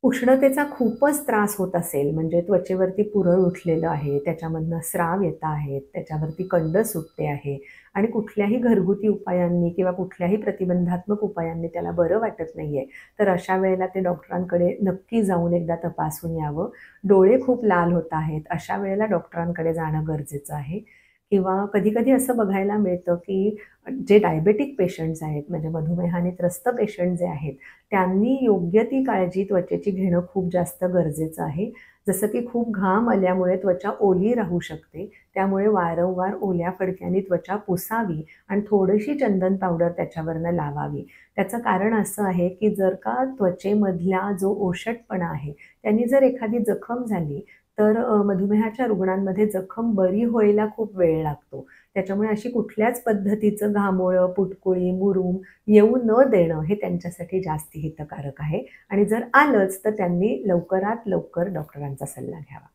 उष्णतेचा खूपच त्रास होत असेल, म्हणजे त्वचेवरती पुरळ उठलेलं आहे, त्याच्यामधनं स्राव येत आहेत, त्याच्यावरती कंड सुटते आहे आणि कुठल्याही घरगुती उपायांनी किंवा कुठल्याही प्रतिबंधात्मक उपायांनी त्याला बरं वाटत नाहीये, तर अशा वेळेला ते डॉक्टरांकडे नक्की जाऊन एकदा तपासून यावं. डोळे खूप लाल होत आहेत, अशा वेळेला डॉक्टरांकडे जाणं गरजेचं आहे. किंवा कधी-कधी असं बघायला मिळतं, की जे डायबेटिक पेशंट्स आहेत, म्हणजे मधुमेहाने त्रस्त पेशंट जे आहेत, त्यांनी योग्य ती काळजी त्वचेची घेणं खूप जास्त गरजेचं आहे. जसं की खूप घाम आल्यामुळे त्वचा ओली राहू शकते. त्यामुळे वारंवार ओल्या फडक्याने त्वचा पुसावी आणि थोडीशी चंदन पावडर त्याच्यावरनं लावावी. त्याचं कारण असं आहे, की जर का त्वचेमधला जो ओशटपणा आहे, त्यांनी जर एखादी जखम झाली, तर मधुमेहाच्या रुग्णांमध्ये जखम बरी व्हायला खूप वेळ लागतो. त्याच्यामुळे अशी कुठल्याच पद्धतीचं घामोळं, पुटकुळी, मुरूम येऊ न देणं हे त्यांच्यासाठी जास्ती हितकारक आहे आणि जर आलंच तर त्यांनी लवकरात लवकर डॉक्टरांचा सल्ला घ्यावा.